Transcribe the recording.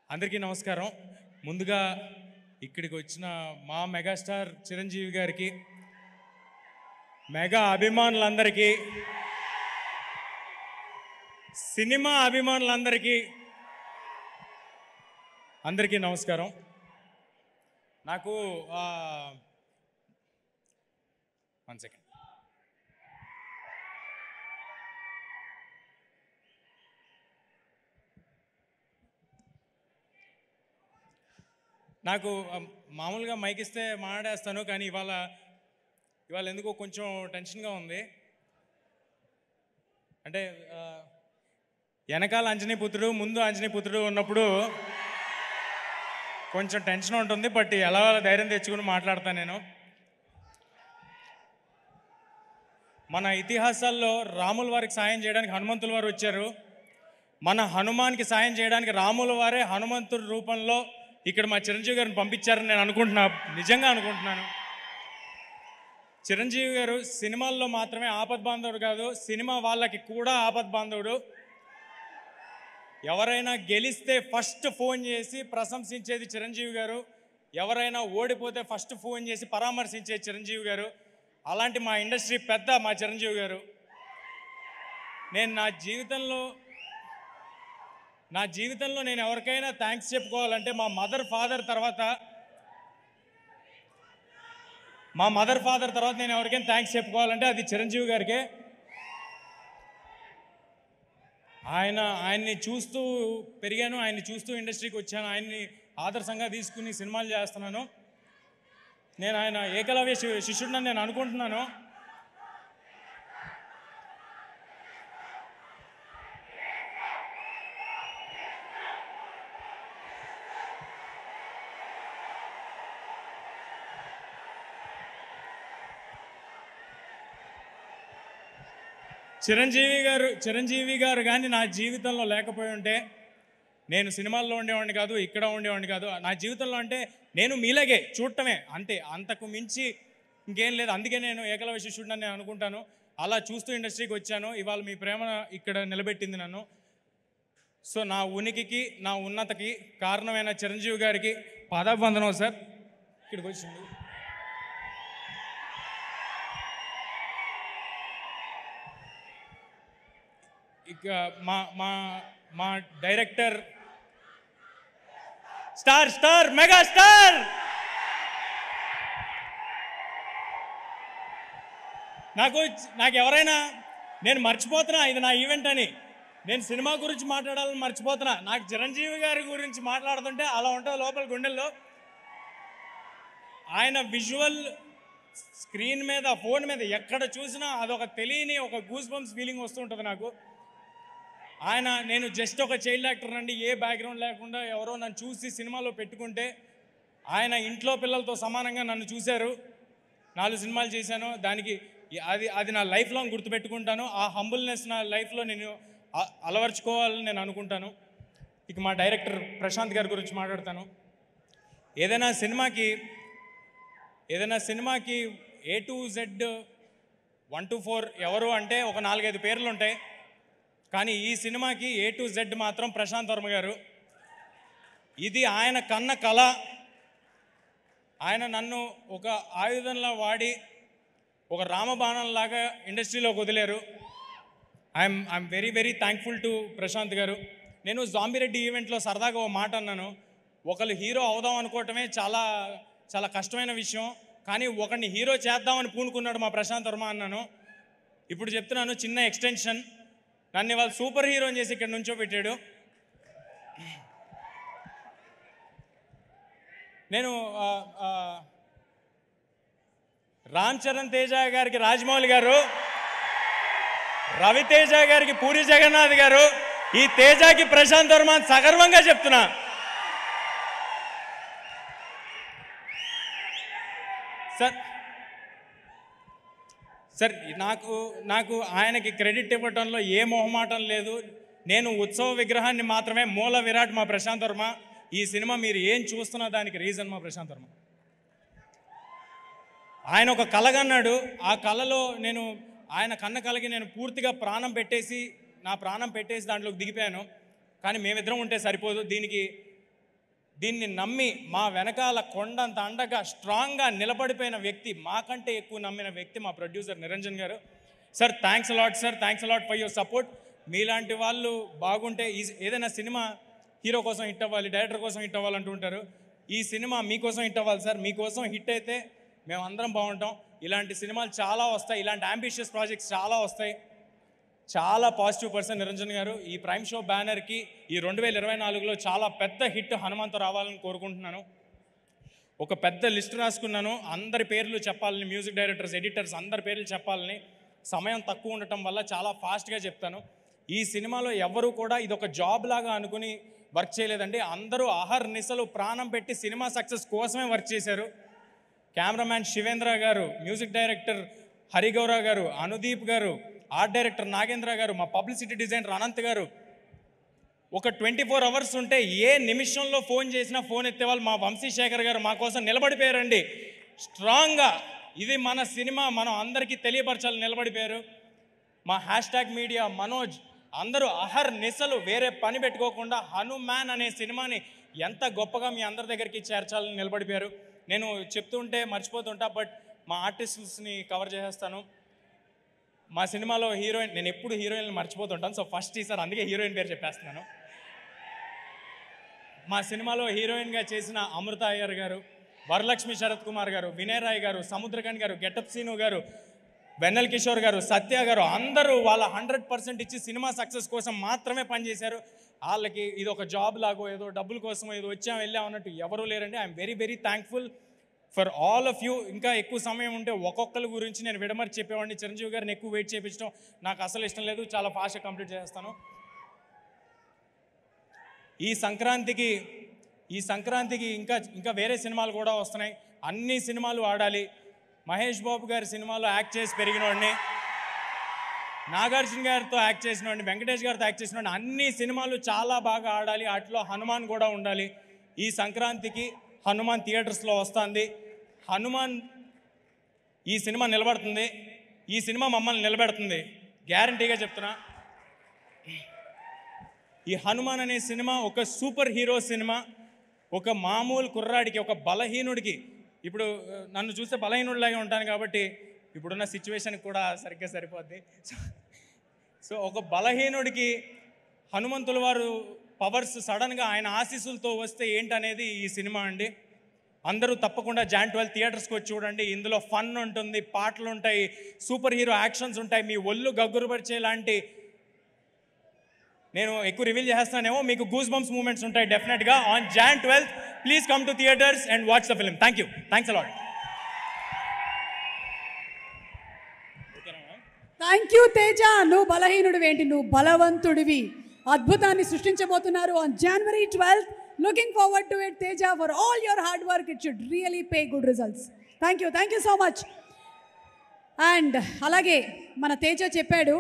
అందరికీ నమస్కారం. ముందుగా ఇక్కడికి వచ్చిన మా మెగాస్టార్ చిరంజీవి గారికి, మెగా అభిమానులందరికీ, సినిమా అభిమానులందరికీ అందరికీ నమస్కారం. నాకు 1 సెకండ్. నాకు మామూలుగా మైక్ ఇస్తే మాట్లాడేస్తాను, కానీ ఇవాళ ఎందుకో కొంచెం టెన్షన్గా ఉంది. అంటే వెనకాల అంజనీపుత్రుడు, ముందు అంజనీపుత్రుడు ఉన్నప్పుడు కొంచెం టెన్షన్ ఉంటుంది. బట్ ఎలా ధైర్యం తెచ్చుకుని మాట్లాడతాను నేను. మన ఇతిహాసాల్లో రాముల వారికి సాయం చేయడానికి హనుమంతుల వారు వచ్చారు. మన హనుమాన్కి సాయం చేయడానికి రాముల వారే హనుమంతుడి రూపంలో ఇక్కడ మా చిరంజీవి గారిని పంపించారని నేను నిజంగా అనుకుంటున్నాను. చిరంజీవి గారు సినిమాల్లో మాత్రమే ఆపద్బాంధవుడు కాదు, సినిమా వాళ్ళకి కూడా ఆపద్బాంధవుడు. ఎవరైనా గెలిస్తే ఫస్ట్ ఫోన్ చేసి ప్రశంసించేది చిరంజీవి గారు, ఎవరైనా ఓడిపోతే ఫస్ట్ ఫోన్ చేసి పరామర్శించేది చిరంజీవి గారు. అలాంటి మా ఇండస్ట్రీ పెద్ద మా చిరంజీవి గారు. నేను నా జీవితంలో నేను ఎవరికైనా థ్యాంక్స్ చెప్పుకోవాలంటే మా మదర్ ఫాదర్ తర్వాత నేను ఎవరికైనా థ్యాంక్స్ చెప్పుకోవాలంటే అది చిరంజీవి గారికే. ఆయన్ని చూస్తూ పెరిగాను, ఆయన్ని చూస్తూ ఇండస్ట్రీకి వచ్చాను, ఆయన్ని ఆదర్శంగా తీసుకుని సినిమాలు చేస్తున్నాను. నేను ఆయన ఏకలవ్య శిష్యుడిని నేను అనుకుంటున్నాను. చిరంజీవి గారు కానీ నా జీవితంలో లేకపోయి ఉంటే నేను సినిమాల్లో ఉండేవాడిని కాదు, ఇక్కడ ఉండేవాడిని కాదు. నా జీవితంలో అంటే నేను మీలాగే చూడటమే అంతే, అంతకు మించి ఇంకేం లేదు. అందుకే నేను ఏకలవ్య శిష్యుడిని నేను అనుకుంటాను. అలా చూస్తూ ఇండస్ట్రీకి వచ్చాను. ఇవాళ మీ ప్రేమ ఇక్కడ నిలబెట్టింది నన్ను. సో నా ఉనికికి, నా ఉన్నతకి కారణమైన చిరంజీవి గారికి పాదాభివందనం సార్. ఇక్కడికి వచ్చింది ఇక మా డైరెక్టర్ స్టార్ మెగా స్టార్ నాకు ఎవరైనా నేను మర్చిపోతున్నా ఇది నా ఈవెంట్ అని, నేను సినిమా గురించి మాట్లాడాలని మర్చిపోతున్నా. నాకు చిరంజీవి గారి గురించి మాట్లాడుతుంటే అలా ఉంటుంది లోపల గుండెల్లో. ఆయన విజువల్ స్క్రీన్ మీద, ఫోన్ మీద ఎక్కడ చూసినా అదొక తెలియని ఒక గూస్ బంప్స్ ఫీలింగ్ వస్తుంటుంది నాకు. నేను జస్ట్ ఒక చైల్డ్ యాక్టర్ అండి, ఏ బ్యాక్గ్రౌండ్ లేకుండా ఎవరో నన్ను చూసి సినిమాలో పెట్టుకుంటే ఆయన ఇంట్లో పిల్లలతో సమానంగా నన్ను చూశారు. 4 సినిమాలు చేశాను. దానికి అది నా లైఫ్ లాంగ్ గుర్తుపెట్టుకుంటాను. ఆ హంబుల్నెస్ నా లైఫ్లో నేను అలవర్చుకోవాలని నేను అనుకుంటాను. ఇక మా డైరెక్టర్ ప్రశాంత్ గారి గురించి మాట్లాడతాను. ఏదైనా సినిమాకి A to Z 1 to 4 ఎవరు అంటే ఒక 4-5 పేర్లు ఉంటాయి. కానీ ఈ సినిమాకి A to Z మాత్రం ప్రశాంత్ వర్మ గారు. ఇది ఆయన కన్న కళ. ఆయన నన్ను ఒక ఆయుధంలా వాడి ఒక రామబాణంలాగా ఇండస్ట్రీలోకి వదిలేరు. I'm very very thankful to Prashanth garu. నేను జాంబిరెడ్డి ఈవెంట్లో సరదాగా ఓ మాట అన్నాను. ఒకళ్ళు హీరో అవుదాం అనుకోవటమే చాలా చాలా కష్టమైన విషయం, కానీ ఒకరిని హీరో చేద్దామని పూనుకున్నాడు మా ప్రశాంత్ వర్మ అన్నాను. ఇప్పుడు చెప్తున్నాను, చిన్న ఎక్స్టెన్షన్. నన్ను ఇవాళ సూపర్ హీరోని చేసి ఇక్కడ నుంచో పెట్టాడు. నేను రామ్ చరణ్ తేజ గారికి రాజమౌళి గారు, రవితేజ గారికి పూరి జగన్నాథ్ గారు, ఈ తేజకి ప్రశాంత్ వర్మ సగర్వంగా చెప్తున్నా. సార్ నాకు ఆయనకి క్రెడిట్ ఇవ్వటంలో ఏ మొహమాటం లేదు. నేను ఉత్సవ విగ్రహాన్ని మాత్రమే, మూల విరాట్ మా ప్రశాంత్ వర్మ. ఈ సినిమా మీరు ఏం చూస్తున్నా దానికి రీజన్ మా ప్రశాంత్ వర్మ. ఆయన ఒక కలగన్నాడు, ఆ కళలో ఆయన కన్న కళకి నేను పూర్తిగా నా ప్రాణం పెట్టేసి దాంట్లోకి దిగిపోయాను. కానీ మేమిద్దరం ఉంటే సరిపోదు, దీనికి దీన్ని నమ్మి మా వెనకాల కొండంత అండగా స్ట్రాంగ్గా నిలబడిపోయిన వ్యక్తి, మాకంటే ఎక్కువ నమ్మిన వ్యక్తి మా ప్రొడ్యూసర్ నిరంజన్ గారు. Sir thanks a lot sir, thanks a lot for your support. మీలాంటి వాళ్ళు బాగుంటే ఏదైనా సినిమా హీరో కోసం హిట్ అవ్వాలి, డైరెక్టర్ కోసం హిట్ అవ్వాలంటూ ఉంటారు. ఈ సినిమా మీకోసం హిట్ అవ్వాలి సార్. మీకోసం హిట్ అయితే మేము అందరం బాగుంటాం. ఇలాంటి సినిమాలు చాలా వస్తాయి, ఇలాంటి అంబిషియస్ ప్రాజెక్ట్స్ చాలా వస్తాయి. చాలా పాజిటివ్ పర్సన్ నిరంజన్ గారు. ఈ ప్రైమ్ షో బ్యానర్కి ఈ 2024లో చాలా పెద్ద హిట్ హనుమంతు రావాలని కోరుకుంటున్నాను. ఒక పెద్ద లిస్ట్ రాసుకున్నాను, అందరి పేర్లు చెప్పాలని, మ్యూజిక్ డైరెక్టర్స్, ఎడిటర్స్ అందరి పేర్లు చెప్పాలని. సమయం తక్కువ ఉండటం వల్ల చాలా ఫాస్ట్గా చెప్తాను. ఈ సినిమాలో ఎవరు కూడా ఇది ఒక జాబ్ లాగా అనుకుని వర్క్ చేయలేదండి. అందరూ అహర్నిశలు ప్రాణం పెట్టి సినిమా సక్సెస్ కోసమే వర్క్ చేశారు. కెమెరామ్యాన్ శివేంద్ర గారు, మ్యూజిక్ డైరెక్టర్ హరిగౌర గారు, అనుదీప్ గారు, ఆర్ట్ డైరెక్టర్ నాగేంద్ర గారు, మా పబ్లిసిటీ డిజైనర్ అనంత్ గారు. ఒక 24 అవర్స్ ఉంటే ఏ నిమిషంలో ఫోన్ చేసినా ఫోన్ ఎత్తేవాళ్ళు మా వంశీశేఖర్ గారు మా కోసం నిలబడిపోయారండి స్ట్రాంగ్గా. ఇది మన సినిమా, మనం అందరికీ తెలియపరచాలని నిలబడిపోయారు. మా హ్యాష్ట్యాగ్ మీడియా మనోజ్ అందరూ అహర్నిశలు వేరే పని పెట్టుకోకుండా హనుమాన్ అనే సినిమాని ఎంత గొప్పగా మీ అందరి దగ్గరికి చేర్చాలని నిలబడిపోయారు. నేను చెప్తుంటే మర్చిపోతుంటా, బట్ మా ఆర్టిస్ట్స్ని కవర్ చేసేస్తాను. మా సినిమాలో హీరోయిన్, నేను ఎప్పుడు హీరోయిన్ మర్చిపోతుంటాను, సో ఫస్ట్ ఈసారి అందుకే హీరోయిన్ పేరు చెప్పేస్తున్నాను. మా సినిమాలో హీరోయిన్గా చేసిన అమృత అయ్యర్ గారు, వరలక్ష్మి శరత్ కుమార్ గారు, వినయ్ రాయ్ గారు, సముద్రకాంత్ గారు, గెటప్ సీను గారు, వెన్నెల్ కిషోర్ గారు, సత్య గారు అందరూ వాళ్ళ 100% ఇచ్చి సినిమా సక్సెస్ కోసం మాత్రమే పనిచేశారు. వాళ్ళకి ఇది ఒక జాబ్ లాగో ఏదో డబ్బుల కోసమో ఏదో వచ్చాం వెళ్ళాం అన్నట్టు ఎవరూ లేరండి. I'm very very thankful for all of you. ఇంకా ఎక్కువ సమయం ఉంటే ఒక్కొక్కరి గురించి నేను విడమర్చి చెప్పేవాడిని. చిరంజీవి గారిని ఎక్కువ వెయిట్ చేయించడం నాకు అసలు ఇష్టం లేదు. చాలా ఫాస్ట్గా కంప్లీట్ చేస్తాను. ఈ సంక్రాంతికి ఇంకా వేరే సినిమాలు కూడా వస్తున్నాయి. అన్ని సినిమాలు ఆడాలి. మహేష్ బాబు గారి సినిమాలో యాక్ట్ చేసి పెరిగినవాడిని, నాగార్జున గారితో యాక్ట్ చేసినవాడిని, వెంకటేష్ గారితో యాక్ట్ చేసినవాడిని. అన్ని సినిమాలు చాలా బాగా ఆడాలి. వాటిలో హనుమాన్ కూడా ఉండాలి. ఈ సంక్రాంతికి హనుమాన్ థియేటర్స్లో వస్తుంది. హనుమాన్ ఈ సినిమా నిలబడుతుంది, ఈ సినిమా మమ్మల్ని నిలబెడుతుంది, గ్యారంటీగా చెప్తున్నా. ఈ హనుమాన్ అనే సినిమా ఒక సూపర్ హీరో సినిమా. ఒక మామూలు కుర్రాడికి, ఒక బలహీనుడికి, ఇప్పుడు నన్ను చూస్తే బలహీనుడిలాగే ఉంటాను కాబట్టి ఇప్పుడున్న సిచ్యువేషన్కి కూడా సరిగ్గా సరిపోద్ది. సో ఒక బలహీనుడికి హనుమంతుల వారు పవర్స్ సడన్గా ఆయన ఆశీస్సులతో వస్తే ఏంటనేది ఈ సినిమా అండి. అందరూ తప్పకుండా Jan 12 థియేటర్స్కి వచ్చి చూడండి. ఇందులో ఫన్ ఉంటుంది, పాటలు ఉంటాయి, సూపర్ హీరో యాక్షన్స్ ఉంటాయి, మీ ఒళ్ళు గగ్గురుపరిచే లాంటి, నేను ఎక్కువ రివీల్ చేస్తానేమో, మీకు గూస్ బంప్స్ మూమెంట్స్ ఉంటాయి డెఫినెట్గా. On Jan 12 please come to theatres and watch the film. Thank you, thanks a lot. Thank you Teja. నువ్వు బలహీనుడివి ఏంటి, నువ్వు బలవంతుడివి. అద్భుతాన్ని సృష్టించబోతున్నారు on January 12th. Looking forward to it, Teja. For all your hard work, it should really pay good results. Thank you so much. And అలాగే మన తేజ చెప్పాడు,